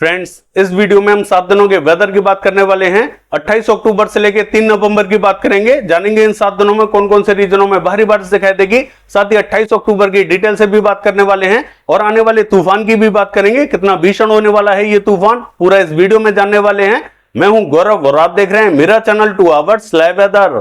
Friends, इस video में हम 7 दिनों के वेदर की बात करने वाले हैं। 28 अक्टूबर से लेकर 3 नवंबर की बात करेंगे। जानेंगे इन 7 दिनों में कौन कौन से रीजनों में भारी बारिश दिखाई देगी। साथ ही 28 अक्टूबर की डिटेल से भी बात करने वाले हैं और आने वाले तूफान की भी बात करेंगे। कितना भीषण होने वाला है ये तूफान, पूरा इस वीडियो में जानने वाले हैं। मैं हूं गौरव और आप देख रहे हैं मेरा चैनल 2 आवर्स लाइव वेदर।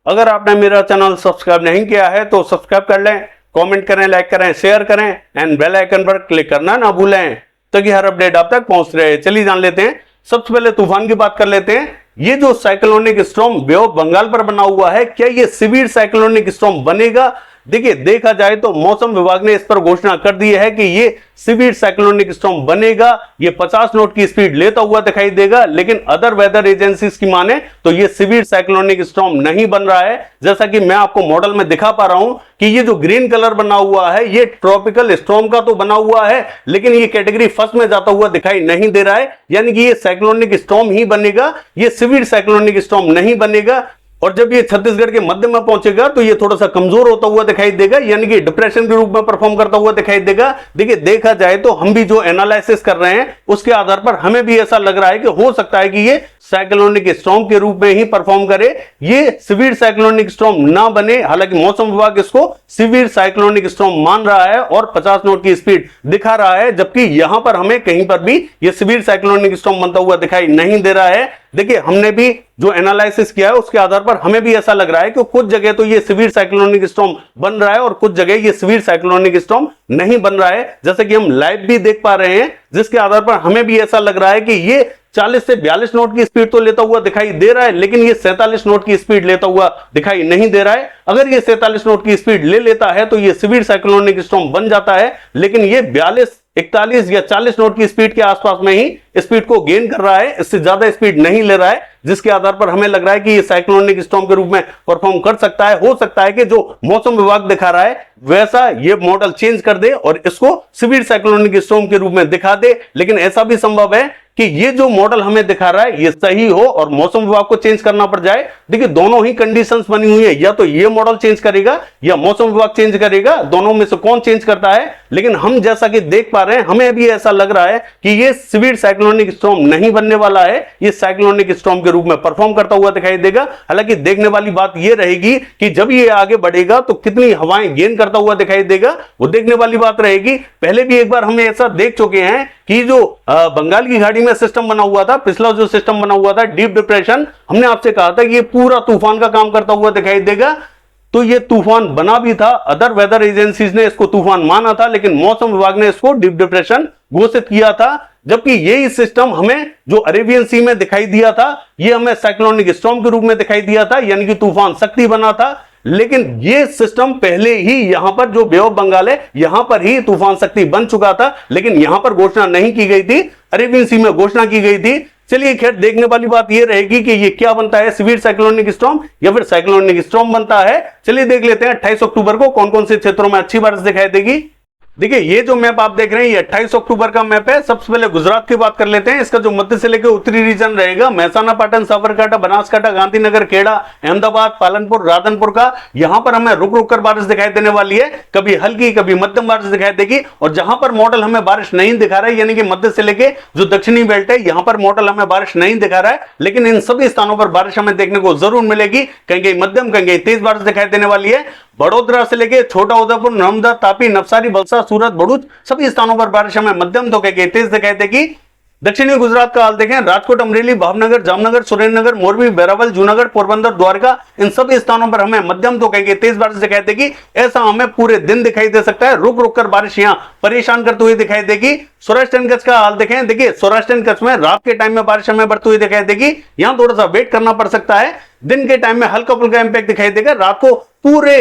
अगर आपने मेरा चैनल सब्सक्राइब नहीं किया है तो सब्सक्राइब कर लें, कमेंट करें, लाइक करें, शेयर करें एंड बेल आइकन पर क्लिक करना ना भूलें ताकि हर अपडेट आप तक पहुंच रहे। चलिए जान लेते हैं। सबसे पहले तूफान की बात कर लेते हैं। ये जो cyclonic storm Bay of Bengal पर बना हुआ है, क्या ये सिवियर साइक्लोनिक स्टॉर्म बनेगा? देखिए, देखा जाए तो मौसम विभाग ने इस पर घोषणा कर दी है कि ये सिवियर साइक्लोनिक स्टॉर्म बनेगा। ये 50 नॉट की स्पीड लेता हुआ दिखाई देगा, लेकिन अदर वेदर एजेंसीज की माने तो ये सिवियर साइक्लोनिक स्टॉर्म नहीं बन रहा है। जैसा कि मैं आपको मॉडल में दिखा पा रहा हूं कि ये जो ग्रीन कलर बना हुआ है ये ट्रॉपिकल स्टॉर्म का तो बना हुआ है, लेकिन ये कैटेगरी फर्स्ट में जाता हुआ दिखाई नहीं दे रहा है। यानी कि ये साइक्लोनिक स्टॉर्म ही बनेगा, ये सिवियर साइक्लोनिक स्टॉर्म नहीं बनेगा। और जब ये छत्तीसगढ़ के मध्य में पहुंचेगा तो ये थोड़ा सा कमजोर होता हुआ दिखाई देगा, यानी कि डिप्रेशन के रूप में परफॉर्म करता हुआ दिखाई देगा। देखिए, देखा जाए तो हम भी जो एनालिसिस कर रहे हैं उसके आधार पर हमें भी ऐसा लग रहा है कि हो सकता है कि ये साइक्लोनिक स्टॉर्म के रूप में ही परफॉर्म करे, ये सिवियर साइक्लोनिक स्टॉर्म ना बने। हालांकि मौसम विभाग इसको सिवियर साइक्लोनिक स्टॉर्म मान रहा है और 50 नॉट की स्पीड दिखा रहा है, जबकि यहां पर हमें कहीं पर भी ये सिवियर साइक्लोनिक स्टॉर्म बनता हुआ दिखाई नहीं दे रहा है। देखिए, हमने भी जो एनालिसिस किया है उसके आधार पर हमें भी ऐसा लग रहा है कि कुछ जगह तो ये सिवियर साइक्लोनिक स्टॉर्म बन रहा है और कुछ जगह ये सिवियर साइक्लोनिक स्टॉर्म नहीं बन रहा है। जैसे कि हम लाइव भी देख पा रहे हैं, जिसके आधार पर हमें भी ऐसा लग रहा है कि ये 40 से 42 नॉट की स्पीड तो लेता हुआ दिखाई दे रहा है, लेकिन ये 47 नॉट की स्पीड लेता हुआ दिखाई नहीं दे रहा है। अगर ये 47 नॉट की स्पीड ले लेता है तो ये सिवियर साइक्लोनिक स्टॉर्म बन जाता है, लेकिन ये 42, 41 या 40 नॉट की स्पीड के आसपास में ही स्पीड को गेन कर रहा है, इससे ज्यादा स्पीड नहीं ले रहा है, जिसके आधार पर हमें लग रहा है कि ये साइक्लोनिक स्टॉर्म के रूप में परफॉर्म कर सकता है। हो सकता है कि जो मौसम विभाग दिखा रहा है वैसा ये मॉडल चेंज कर दे और इसको सिवियर साइक्लोनिक स्टॉर्म के रूप में दिखा दे, लेकिन ऐसा भी संभव है कि ये जो मॉडल हमें दिखा रहा है ये सही हो और मौसम विभाग को चेंज करना पड़ जाए। देखिए, दोनों ही कंडीशंस बनी हुई है, या तो ये मॉडल चेंज करेगा या मौसम विभाग चेंज करेगा, दोनों में से कौन चेंज करता है। लेकिन हम जैसा कि देख पा रहे हैं, हमें भी ऐसा लग रहा है कि ये सिवियर साइक्लोनिक स्टॉर्म नहीं बनने वाला है, ये साइक्लोनिक स्टॉर्म के रूप में परफॉर्म करता हुआ दिखाई देगा। हालांकि देखने वाली बात ये रहेगी कि जब ये आगे बढ़ेगा तो कितनी हवाएं गेन करता हुआ दिखाई देगा, वो देखने वाली बात रहेगी। पहले भी एक बार हमने ऐसा देख चुके हैं कि जो बंगाल की खाड़ी में सिस्टम बना हुआ था, पिछला जो सिस्टम बना हुआ था डीप डिप्रेशन, हमने आपसे कहा था कि ये पूरा तूफान का काम करता हुआ दिखाई देगा। तो ये तूफान बना भी था, अदर वेदर एजेंसीज ने इसको तूफान माना था, लेकिन मौसम विभाग ने इसको डीप डिप्रेशन घोषित किया था। जबकि यही सिस्टम हमें जो अरेबियन सी में दिखाई दिया था, ये हमें साइक्लोनिक स्टॉर्म के रूप में दिखाई दिया था, यानी कि तूफान शक्ति बना था। लेकिन ये सिस्टम पहले ही यहां पर जो बे ऑफ बंगाल है यहां पर ही तूफान शक्ति बन चुका था, लेकिन यहां पर घोषणा नहीं की गई थी, अरेबियन सी में घोषणा की गई थी। चलिए, खैर देखने वाली बात यह रहेगी कि ये क्या बनता है, सिवियर साइक्लोनिक स्टॉर्म या फिर साइक्लोनिक स्टॉर्म बनता है। चलिए देख लेते हैं 28 अक्टूबर को कौन कौन से क्षेत्रों में अच्छी बारिश दिखाई देगी। देखिए, ये जो मैप आप देख रहे हैं ये 28 अक्टूबर का मैप है। सबसे पहले गुजरात की बात कर लेते हैं। इसका जो मध्य से लेकर उत्तरी रीजन रहेगा, महसाना, पाटन, साबरकांठा, बनासकांठा, गांधीनगर, खेड़ा, अहमदाबाद, पालनपुर, राधनपुर का, यहां पर हमें रुक रुक कर बारिश दिखाई देने वाली है। कभी हल्की कभी मध्यम बारिश दिखाई देगी। और जहां पर मॉडल हमें बारिश नहीं दिखा रहा है, यानी कि मध्य से लेकर जो दक्षिणी बेल्ट है यहां पर मॉडल हमें बारिश नहीं दिखा रहा है, लेकिन इन सभी स्थानों पर बारिश हमें देखने को जरूर मिलेगी। कहीं कहीं मध्यम, कहीं कहीं तेज बारिश दिखाई देने वाली है। बड़ोदरा से लेकर छोटा उदयपुर, नर्मदा, तापी, नवसारी, वलसाड, सूरत, भरूच सभी स्थानों पर बारिश हमें मध्यम तो कहीं तेज दिखाई देगी। दक्षिणी गुजरात का हाल देखें, राजकोट, अमरेली, भावनगर, जामनगर, सुरेंद्रनगर, मोरबी, वेरावल, जूनागढ़, पोरबंदर, द्वारका, इन सभी स्थानों पर हमें मध्यम तो कहीं तेज बारिश दिखाई देगी। ऐसा हमें पूरे दिन दिखाई दे सकता है, रुक रुक कर बारिश यहां परेशान करती हुई दिखाई देगी। सौराष्ट्र एंड कच्छ का हाल देखें, देखिए सौराष्ट्र एंड कच्छ में रात के टाइम में बारिश हमें बढ़ती हुई दिखाई देगी। यहां थोड़ा सा वेट करना पड़ सकता है, दिन के टाइम में हल्का फुल्का इंपैक्ट दिखाई देगा। रात को पूरे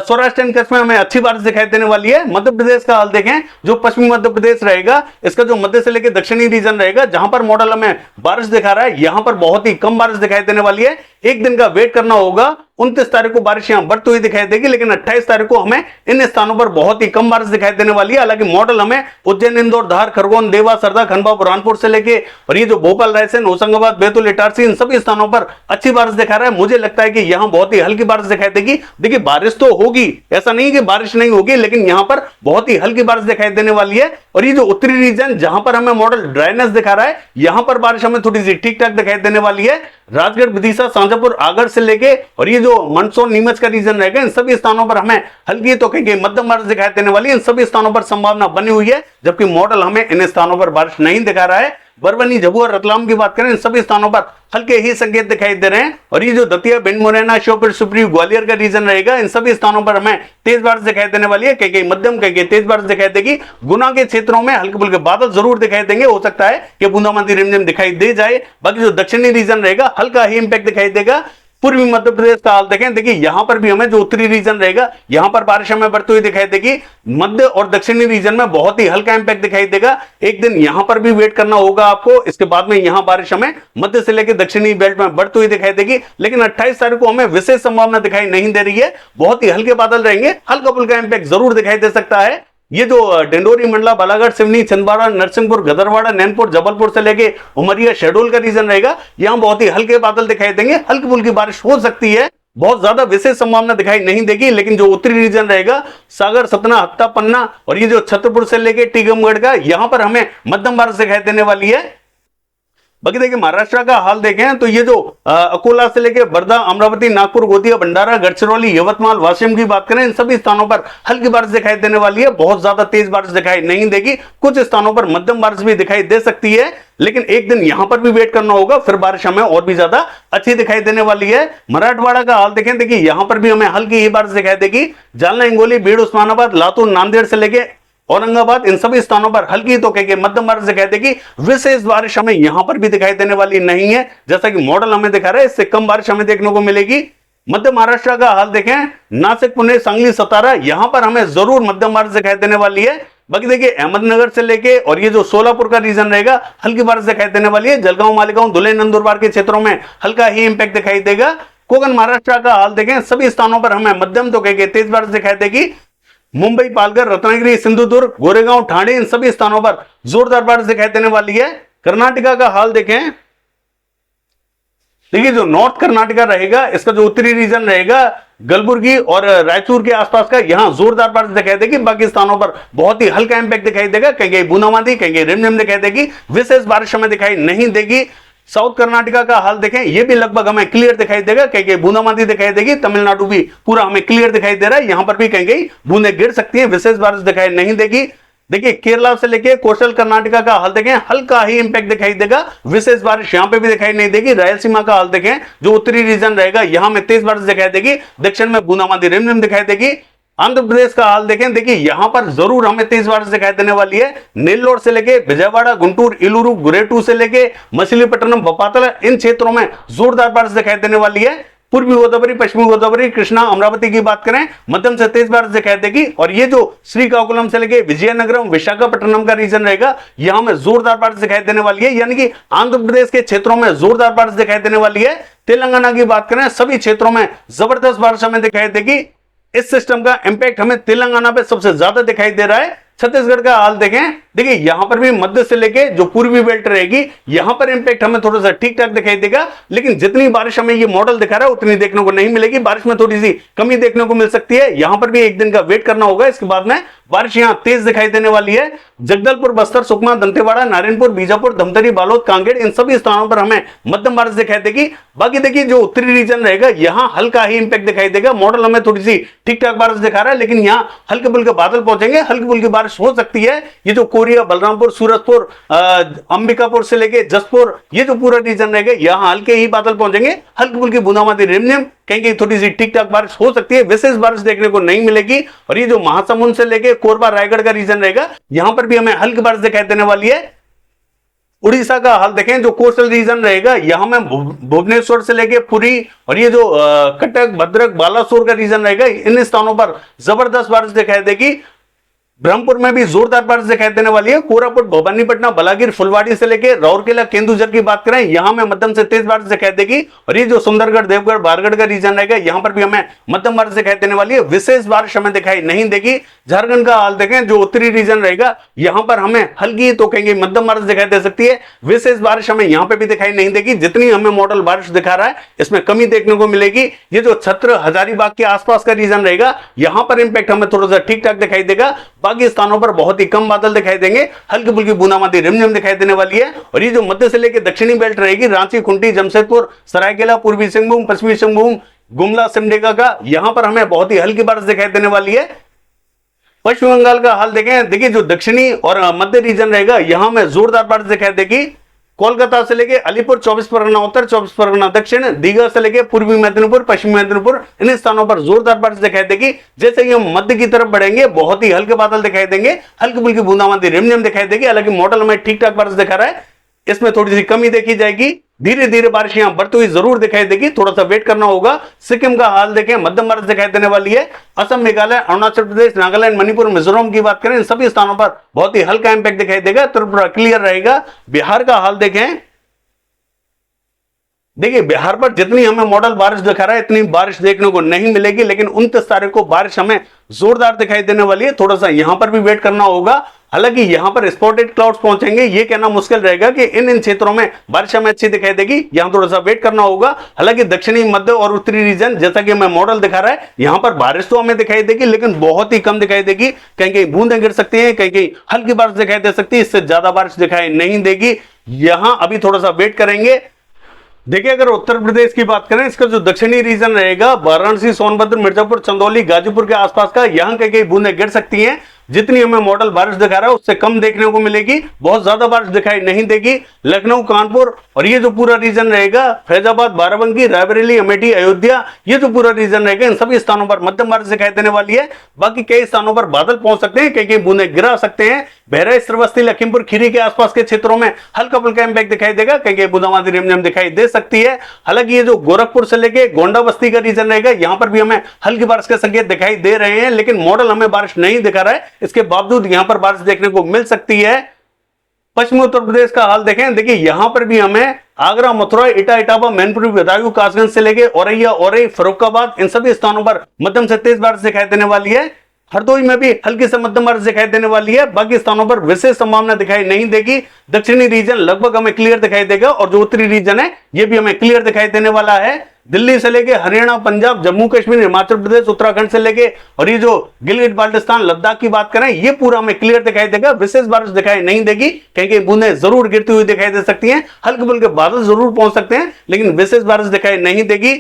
सौराष्ट्र एंड कच्छ में हमें अच्छी बारिश दिखाई देने वाली है। मध्य प्रदेश का हाल देखें, जो पश्चिमी मध्य प्रदेश रहेगा, इसका जो मध्य से लेकर दक्षिणी रीजन रहेगा, जहां पर मॉडल हमें बारिश दिखा रहा है यहां पर बहुत ही कम बारिश दिखाई देने वाली है। एक दिन का वेट करना होगा 29 तारीख को बारिश यहां बढ़ती हुई दिखाई देगी, लेकिन 28 तारीख को हमें इन स्थानों पर बहुत ही कम बारिश दिखाई देने वाली है। हालांकि मॉडल हमें उज्जैन, इंदौर, धार, खरगोन, देवास, हरदा, खंडवा, बुरहानपुर से लेके और ये जो भोपाल, रायसेन, होशंगाबाद, बैतूल, इटारसी, इन सभी स्थानों पर अच्छी बारिश दिखा रहा है। मुझे लगता है कि यहां बहुत ही हल्की बारिश दिखाई देगी। देखिए बारिश तो होगी, ऐसा नहीं कि बारिश नहीं होगी, लेकिन यहां पर बहुत ही हल्की बारिश दिखाई देने वाली है। और ये जो उत्तरी रीजन जहां पर हमें मॉडल ड्राइनेस दिखा रहा है, यहां पर बारिश हमें थोड़ी सी ठीक ठाक दिखाई देने वाली है। राजगढ़, विदिशा, शाजापुर, आगरा से लेके और ये जो मंदसौर, नीमच का रीजन रहेगा, इन सभी स्थानों पर हमें हल्की तो कहीं मध्यम बारिश दिखाई देने वाली है। इन सभी स्थानों पर संभावना बनी हुई है, जबकि मॉडल हमें इन स्थानों पर बारिश नहीं दिखा रहा है। बरवनी, झबुआ, रतलाम की बात करें, इन सभी स्थानों पर हल्के ही संकेत दिखाई दे रहे हैं। और ये जो दतिया, भिंड, मुरैना, श्योपुर, सुपरी, ग्वालियर का रीजन रहेगा, इन सभी स्थानों पर हमें तेज बारिश दिखाई देने वाली है। कहीं मध्यम, कहीं तेज बारिश दिखाई देगी। गुना के क्षेत्रों में हल्के फुल्के बादल जरूर दिखाई देंगे, हो सकता है कि बूंदाबांदी रिमझिम दिखाई दे जाए। बाकी जो दक्षिणी रीजन रहेगा, हल्का ही इंपैक्ट दिखाई देगा। पूर्वी मध्य प्रदेश का हाल देखें, देखिए यहां पर भी हमें जो उत्तरी रीजन रहेगा, यहां पर बारिश हमें बढ़ती हुई दिखाई देगी। मध्य और दक्षिणी रीजन में बहुत ही हल्का इंपैक्ट दिखाई देगा। एक दिन यहां पर भी वेट करना होगा आपको, इसके बाद में यहां बारिश हमें मध्य से लेकर दक्षिणी बेल्ट में बढ़ती हुई दिखाई देगी। लेकिन 28 तारीख को हमें विशेष संभावना दिखाई नहीं दे रही है। बहुत ही हल्के बादल रहेंगे, हल्का फुल्का इंपैक्ट जरूर दिखाई दे सकता है। ये जो डिंडोरी, मंडला, बालाघाट, सिवनी, छिंदवाड़ा, नरसिंहपुर, गदरवाड़ा, नैनपुर, जबलपुर से लेके उमरिया, शहडोल का रीजन रहेगा, यहां बहुत ही हल्के बादल दिखाई देंगे। हल्की फुल्की बारिश हो सकती है, बहुत ज्यादा विशेष संभावना दिखाई नहीं देगी। लेकिन जो उत्तरी रीजन रहेगा, सागर, सतना, हत्ता, पन्ना और ये जो छतरपुर से लेके टीकमगढ़ का, यहां पर हमें मध्यम बारिश दिखाई देने वाली है। बाकी देखिए महाराष्ट्र का हाल देखें तो ये जो अकोला से लेके वर्धा, अमरावती, नागपुर, गोंदिया, भंडारा, गढ़चिरौली, यवतमाल, वाशिम की बात करें, इन सभी स्थानों पर हल्की बारिश दिखाई देने वाली है। बहुत ज्यादा तेज बारिश दिखाई नहीं देगी, कुछ स्थानों पर मध्यम बारिश भी दिखाई दे सकती है। लेकिन एक दिन यहां पर भी वेट करना होगा, फिर बारिश हमें और भी ज्यादा अच्छी दिखाई देने वाली है। मराठवाड़ा का हाल देखें, देखिए यहां पर भी हमें हल्की ही बारिश दिखाई देगी। जालना, हिंगोली, बीड़, उस्मानाबाद, लातूर, नांदेड़ से लेके औरंगाबाद, इन सभी स्थानों पर हल्की तो कहीं मध्यम बारिश दिखाई देगी। विशेष बारिश हमें यहां पर भी दिखाई देने वाली नहीं है, जैसा कि मॉडल हमें दिखा रहा है, इससे कम बारिश हमें देखने को मिलेगी। मध्य महाराष्ट्र का हाल देखें, नासिक, पुणे, सांगली, सतारा, यहां पर हमें जरूर मध्यम बारिश दिखाई देने वाली है। बाकी देखिए अहमदनगर से लेके और ये जो सोलापुर का रीजन रहेगा, हल्की बारिश दिखाई देने वाली है। जलगांव, मालेगांव, धुले, नंदुरबार के क्षेत्रों में हल्का ही इंपैक्ट दिखाई देगा। कोकण महाराष्ट्र का हाल देखें, सभी स्थानों पर हमें मध्यम तो कहीं तेज बारिश दिखाई देगी। मुंबई, पालघर, रत्नागिरी, सिंधुदुर्ग, गोरेगांव, ठाणे, इन सभी स्थानों पर जोरदार बारिश दिखाई देने वाली है। कर्नाटका का हाल देखें, देखिए जो नॉर्थ कर्नाटका रहेगा, इसका जो उत्तरी रीजन रहेगा, गलबुर्गी और रायचूर के आसपास का, यहां जोरदार बारिश दिखाई देगी। बाकी स्थानों पर बहुत ही हल्का इंपैक्ट दिखाई देगा, कहीं बूंदाबांदी, कहीं रिमझिम दिखाई देगी। विशेष बारिश हमें दिखाई नहीं देगी। साउथ कर्नाटका का हाल देखें, ये भी लगभग हमें क्लियर दिखाई देगा, कहीं बूंदाबांदी दिखाई देगी। तमिलनाडु भी पूरा हमें क्लियर दिखाई दे रहा है, यहां पर भी कहीं बूंदे गिर सकती है, विशेष बारिश दिखाई नहीं देगी। देखिए केरला से लेके कोस्टल कर्नाटका का हाल देखें, हल्का ही इंपैक्ट दिखाई देगा, विशेष बारिश यहां पे भी दिखाई नहीं देगी। रायलसीमा का हाल देखें, जो उत्तरी रीजन रहेगा, यहां में तेज बारिश दिखाई देगी, दक्षिण में बूंदाबांदी रिमझिम दिखाई देगी। आंध्र प्रदेश का हाल देखें, देखिए यहां पर जरूर हमें तेज बारिश दिखाई देने वाली है। नेल्लोर से लेके विजयवाड़ा, गुंटूर, इलूरू, गुरेटू से लेके मछलीपट्टनम, बपातला, इन क्षेत्रों में जोरदार बारिश दिखाई देने वाली है। पूर्वी गोदावरी, पश्चिमी गोदावरी, कृष्णा, अमरावती की बात करें, मध्यम से तेज बारिश दिखाई देगी। और ये जो श्रीकाकुलम से लेके विजयनगरम, विशाखापट्टनम का रीजन रहेगा, यहां में जोरदार बारिश दिखाई देने वाली है। यानी कि आंध्र प्रदेश के क्षेत्रों में जोरदार बारिश दिखाई देने वाली है। तेलंगाना की बात करें, सभी क्षेत्रों में जबरदस्त बारिश हमें दिखाई देगी। इस सिस्टम का इंपैक्ट हमें तेलंगाना पे सबसे ज्यादा दिखाई दे रहा है। छत्तीसगढ़ का हाल देखें, देखिए यहां पर भी मध्य से लेके जो पूर्वी बेल्ट रहेगी, यहां पर इंपैक्ट हमें थोड़ा सा ठीक ठाक दिखाई देगा। लेकिन जितनी बारिश हमें ये मॉडल दिखा रहा है, उतनी देखने को नहीं मिलेगी। बारिश में थोड़ी सी कमी देखने को मिल सकती है। यहां पर भी एक दिन का वेट करना होगा, इसके बाद में बारिश यहां तेज दिखाई देने वाली है। जगदलपुर, बस्तर, सुकमा, दंतेवाड़ा, नारायणपुर, बीजापुर, धमतरी, बालोद, कांकेर, इन सभी स्थानों पर हमें मध्यम बारिश दिखाई देगी। बाकी देखिए जो उत्तरी रीजन रहेगा, यहां हल्का ही इंपैक्ट दिखाई देगा। मॉडल हमें थोड़ी सी ठीक ठाक बारिश दिखा रहा है, लेकिन यहां हल्के फुल्के बादल पहुंचेंगे, हल्की फुल्की बारिश हो सकती है। ये जो कोरिया, बलरामपुर, सूरतपुर, अंबिकापुर से लेके जसपुर, ये जो पूरा रीजन रहेगा, यहां हल्के ही बादल पहुंचेंगे, हल्की फुल्की बूंदाबांदी, रिमझिम, कहीं थोड़ी सी ठीक ठाक बारिश हो सकती है। विशेष बारिश देखने को नहीं मिलेगी। और ये जो महासमुंद से लेके कोरबा, रायगढ़ का रीजन रहेगा, यहां पर भी हमें हल्की बारिश दिखाई देने वाली है। उड़ीसा का हाल देखें, जो कोस्टल रीजन रहेगा, यहां में भुवनेश्वर से लेके पुरी और ये जो कटक, भद्रक, बालासोर का रीजन रहेगा, इन स्थानों पर जबरदस्त बारिश दिखाई देगी। ब्रह्मपुर में भी जोरदार बारिश दिखाई देने वाली है। कोरापुट, भवानीपटना, बलागीर, फुलवाड़ी से लेकर राउरकेला, केंदुझर की बात करें, यहां में मध्यम से तेज बारिश दिखाई देगी। और ये जो सुंदरगढ़, देवगढ़, बारगढ़ का रीजन रहेगा, यहां पर भी हमें मध्यम बारिश दिखाई देने वाली है। विशेष बारिश हमें दिखाई नहीं देगी। झारखंड का हाल देखें, जो उत्तरी रीजन रहेगा, यहां पर हमें हल्की तो कहेंगे मध्यम बारिश दिखाई दे सकती है। विशेष बारिश हमें यहां पर भी दिखाई नहीं देगी। जितनी हमें मॉडल बारिश दिखा रहा है, इसमें कमी देखने को मिलेगी। ये जो छत्र, हजारीबाग के आसपास का रीजन रहेगा, यहां पर इंपैक्ट हमें थोड़ा सा ठीक ठाक दिखाई देगा। बाकी स्थानों पर बहुत ही कम बादल दिखाई देंगे, हल्की फुल्की बूंदाबांदी रिमझिम दिखाई देने वाली है। और ये जो मध्य से लेकर दक्षिणी बेल्ट रहेगी, रांची, खूंटी, जमशेदपुर, सरायकेला, पूर्वी सिंहभूम, पश्चिमी सिंहभूम, गुमला, सिमडेगा का, यहां पर हमें बहुत ही हल्की बारिश दिखाई देने वाली है। पश्चिम बंगाल का हाल देखें, देखिए जो दक्षिणी और मध्य रीजन रहेगा, यहां में जोरदार बारिश दिखाई देगी। कोलकाता से लेके अलीपुर, 24 परगना उत्तर, 24 परगना दक्षिण, दीघा से लेके पूर्वी मेदिनीपुर, पश्चिमी मेदिनीपुर, इन स्थानों पर जोरदार बारिश दिखाई देगी। जैसे ही हम मध्य की तरफ बढ़ेंगे, बहुत ही हल्के बादल दिखाई देंगे, हल्की फुल्की बूंदाबांदी रिमझिम दिखाई देगी। हालांकि मॉडल में ठीक ठाक बारिश दिखा रहा है, इसमें थोड़ी सी कमी देखी जाएगी। धीरे धीरे बारिश यहां बढ़ती हुई जरूर दिखाई देगी, थोड़ा सा वेट करना होगा। सिक्किम का हाल देखें, मध्यम बारिश दिखाई देने वाली है। असम, मेघालय, अरुणाचल प्रदेश, नागालैंड, मणिपुर, मिजोरम की बात करें, इन सभी स्थानों पर बहुत ही हल्का इंपैक्ट दिखाई देगा। त्रिपुरा क्लियर रहेगा। बिहार का हाल देखें, देखिए बिहार पर जितनी हमें मॉडल बारिश दिखा रहा है, इतनी बारिश देखने को नहीं मिलेगी। लेकिन 29 तारीख को बारिश हमें जोरदार दिखाई देने वाली है। थोड़ा सा यहां पर भी वेट करना होगा। हालांकि यहां पर स्पॉटेड क्लाउड्स पहुंचेंगे, ये कहना मुश्किल रहेगा कि इन क्षेत्रों में बारिश हमें अच्छी दिखाई देगी। यहां थोड़ा सा वेट करना होगा। हालांकि दक्षिणी, मध्य और उत्तरी रीजन, जैसा कि हमें मॉडल दिखा रहा है, यहां पर बारिश तो हमें दिखाई देगी, लेकिन बहुत ही कम दिखाई देगी। कहीं कहीं बूंदें गिर सकती हैं, कहीं कहीं हल्की बारिश दिखाई दे सकती है, इससे ज्यादा बारिश दिखाई नहीं देगी। यहां अभी थोड़ा सा वेट करेंगे। देखिए अगर उत्तर प्रदेश की बात करें, इसका जो दक्षिणी रीजन रहेगा, वाराणसी, सोनभद्र, मिर्जापुर, चंदौली, गाजीपुर के आसपास का, यहां कई कई बूंदें गिर सकती हैं। जितनी हमें मॉडल बारिश दिखा रहा है, उससे कम देखने को मिलेगी। बहुत ज्यादा बारिश दिखाई नहीं देगी। लखनऊ, कानपुर और ये जो पूरा रीजन रहेगा, फैजाबाद, बाराबंकी, रायबरेली, अमेठी, अयोध्या, ये जो पूरा रीजन रहेगा, इन सभी स्थानों पर मध्यम बारिश दिखाई देने वाली है। बाकी कई स्थानों पर बादल पहुंच सकते हैं, कई कई बूंदें गिरा सकते हैं। बहराइच, श्रावस्ती, लखीमपुर खीरी के आसपास के क्षेत्रों में हल्का फुल्का इंपैक्ट दिखाई देगा, कहीं कहीं बूंदाबांदी रिमझिम दिखाई दे सकती है। हालांकि ये जो गोरखपुर से लेके गोंडा बस्ती का रीजन रहेगा, यहां पर भी हमें हल्की बारिश के संकेत दिखाई दे रहे हैं, लेकिन मॉडल हमें बारिश नहीं दिखा रहा है। इसके बावजूद यहां पर बारिश देखने को मिल सकती है। पश्चिमी उत्तर प्रदेश का हाल देखें, देखिए यहां पर भी हमें आगरा, मथुरा, इटावा, मैनपुरी, बदायूं, कासगंज से लेके औरैया, औरई, फर्रुखाबाद, इन सभी स्थानों पर मध्यम से तेज बारिश दिखाई देने वाली है। हरदोई में भी हल्की से मध्यम बारिश दिखाई देने वाली है। बाकी स्थानों पर विशेष संभावना दिखाई नहीं देगी। दक्षिणी रीजन लगभग हमें क्लियर दिखाई देगा, और जो उत्तरी रीजन है, ये भी हमें क्लियर दिखाई देने वाला है। दिल्ली से लेके हरियाणा, पंजाब, जम्मू कश्मीर, हिमाचल प्रदेश, उत्तराखंड से लेके और ये जो गिलगित बाल्टिस्तान, लद्दाख की बात करें, ये पूरा हमें क्लियर दिखाई देगा। विशेष बारिश दिखाई नहीं देगी, कहीं कहीं बूंदें जरूर गिरती हुई दिखाई दे सकती हैं, हल्के फुल्के बादल जरूर पहुंच सकते हैं, लेकिन विशेष बारिश दिखाई नहीं देगी।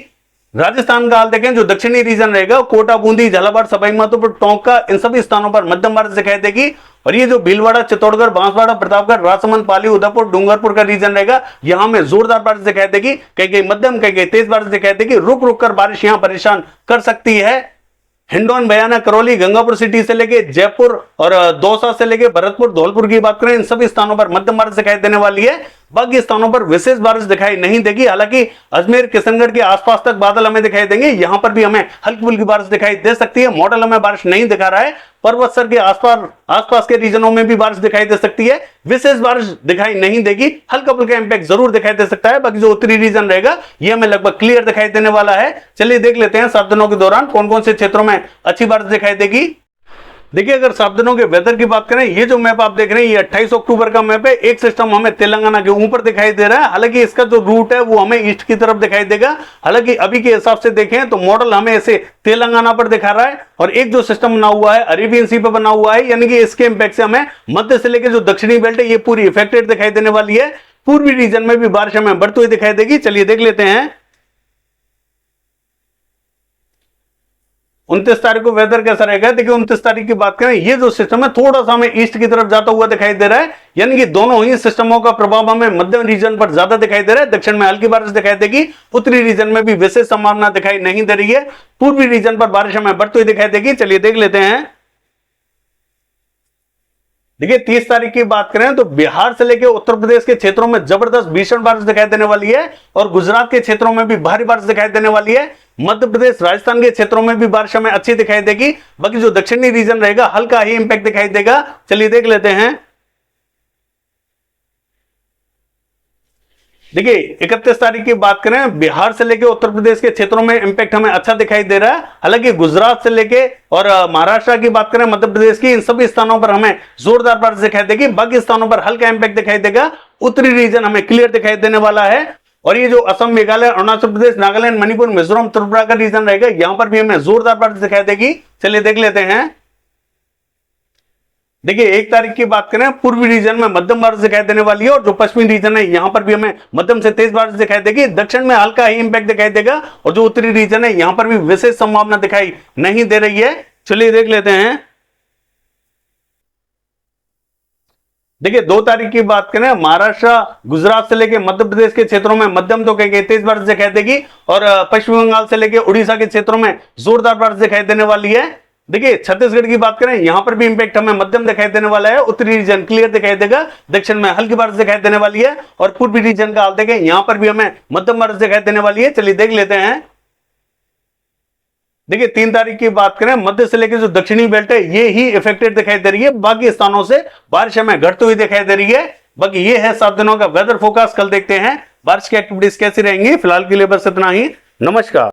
राजस्थान का हाल देखें, जो दक्षिणी रीजन रहेगा, कोटा, बूंदी, झालावाड़, सवाई माधोपुर, टोंका, इन सभी स्थानों पर मध्यम बारिश दिखाई देगी। और ये जो भीलवाड़ा, चित्तौड़गढ़, बांसवाड़ा, प्रतापगढ़, राजसमंद, पाली, उदयपुर, डूंगरपुर का रीजन रहेगा, यहां में जोरदार बारिश दिखाई देगी, कहीं कहीं मध्यम, कहीं कहीं तेज बारिश दिखाई देगी। रुक रुक कर बारिश यहां परेशान कर सकती है। हिंडौन, बयाना, करौली, गंगापुर सिटी से लेके जयपुर और दौसा से लेके भरतपुर, धौलपुर की बात करें, इन सभी स्थानों पर मध्यम बारिश दिखाई देने वाली है। बाकी स्थानों पर विशेष बारिश दिखाई नहीं देगी। हालांकि अजमेर, किशनगढ़ के आसपास तक बादल हमें दिखाई देंगे, यहां पर भी हमें हल्की फुल्की बारिश दिखाई दे सकती है। मॉडल हमें बारिश नहीं दिखा रहा है। पर्वतसर के आसपास के रीजनों में भी बारिश दिखाई दे सकती है, विशेष बारिश दिखाई नहीं देगी। हल्का फुल्का इंपैक्ट जरूर दिखाई दे सकता है। बाकी जो उत्तरी रीजन रहेगा, ये हमें लगभग क्लियर दिखाई देने वाला है। चलिए देख लेते हैं 7 दिनों के दौरान कौन कौन से क्षेत्रों में अच्छी बारिश दिखाई देगी। देखिए अगर 7 दिनों के वेदर की बात करें, ये जो मैप आप देख रहे हैं, ये 28 अक्टूबर का मैप है। एक सिस्टम हमें तेलंगाना के ऊपर दिखाई दे रहा है, हालांकि इसका जो रूट है वो हमें ईस्ट की तरफ दिखाई देगा। हालांकि अभी के हिसाब से देखें तो मॉडल हमें ऐसे तेलंगाना पर दिखा रहा है, और एक जो सिस्टम बना हुआ है अरेबियन सी पर बना हुआ है, यानी कि इसके इंपैक्ट से हमें मध्य से लेकर जो दक्षिणी बेल्ट है, ये पूरी इफेक्टेड दिखाई देने वाली है। पूर्वी रीजन में भी बारिश हमें बढ़ती हुई दिखाई देगी। चलिए देख लेते हैं 29 तारीख को वेदर कैसा रहेगा। देखिए 29 तारीख की बात करें, ये जो सिस्टम है थोड़ा सा हमें ईस्ट की तरफ जाता हुआ दिखाई दे रहा है, यानी कि दोनों ही सिस्टमों का प्रभाव हमें मध्य रीजन पर ज्यादा दिखाई दे रहा है। दक्षिण में हल्की बारिश दिखाई देगी, उत्तरी रीजन में भी विशेष संभावना दिखाई नहीं दे रही है। पूर्वी रीजन पर बारिश हमें बढ़ती हुई दिखाई देगी। चलिए देख लेते हैं देखिए 30 तारीख की बात करें तो बिहार से लेकर उत्तर प्रदेश के क्षेत्रों में जबरदस्त भीषण बारिश दिखाई देने वाली है और गुजरात के क्षेत्रों में भी भारी बारिश दिखाई देने वाली है। मध्य प्रदेश राजस्थान के क्षेत्रों में भी बारिश हमें अच्छी दिखाई देगी। बाकी जो दक्षिणी रीजन रहेगा हल्का ही इंपैक्ट दिखाई देगा। चलिए देख लेते हैं। देखिए 31 तारीख की बात करें बिहार से लेकर उत्तर प्रदेश के क्षेत्रों में इंपैक्ट हमें अच्छा दिखाई दे रहा है। हालांकि गुजरात से लेके और महाराष्ट्र की बात करें, मध्य प्रदेश की, इन सभी स्थानों पर हमें जोरदार बारिश दिखाई देगी। बाकी स्थानों पर हल्का इंपैक्ट दिखाई देगा। उत्तरी रीजन हमें क्लियर दिखाई देने वाला है। और ये जो असम, मेघालय, अरुणाचल प्रदेश, नागालैंड, मणिपुर, मिजोरम, त्रिपुरा का रीजन रहेगा, यहां पर भी हमें जोरदार बारिश दिखाई देगी। चलिए देख लेते हैं। देखिए 1 तारीख की बात करें पूर्वी रीजन में मध्यम बारिश दिखाई देने वाली है और जो पश्चिमी रीजन है यहां पर भी हमें मध्यम से तेज बारिश दिखाई देगी। दक्षिण में हल्का ही इंपैक्ट दिखाई देगा और जो उत्तरी रीजन है यहां पर भी विशेष संभावना दिखाई नहीं दे रही है। चलिए देख लेते हैं। देखिए 2 तारीख की बात करें महाराष्ट्र, गुजरात से लेकर मध्य प्रदेश के क्षेत्रों में मध्यम तो कहेंगे तेज बारिश दिखाई देगी और पश्चिम बंगाल से लेकर उड़ीसा के क्षेत्रों में जोरदार बारिश दिखाई देने वाली है। देखिए छत्तीसगढ़ की बात करें यहां पर भी इंपैक्ट हमें मध्यम दिखाई देने वाला है। उत्तरी रीजन क्लियर दिखाई देगा। दक्षिण में हल्की बारिश दिखाई देने वाली है और पूर्वी रीजन का हाल देखें यहां पर भी हमें मध्यम बारिश दिखाई देने वाली है। चलिए देख लेते हैं। देखिए 3 तारीख की बात करें मध्य से लेकर जो दक्षिणी बेल्ट है ये ही इफेक्टेड दिखाई दे रही है। बाकी स्थानों से बारिश हमें घटती हुई दिखाई दे रही है। बाकी ये है 7 दिनों का वेदर फोरकास्ट। कल देखते हैं बारिश की एक्टिविटीज कैसी रहेंगी। फिलहाल के लिए बस इतना ही। नमस्कार।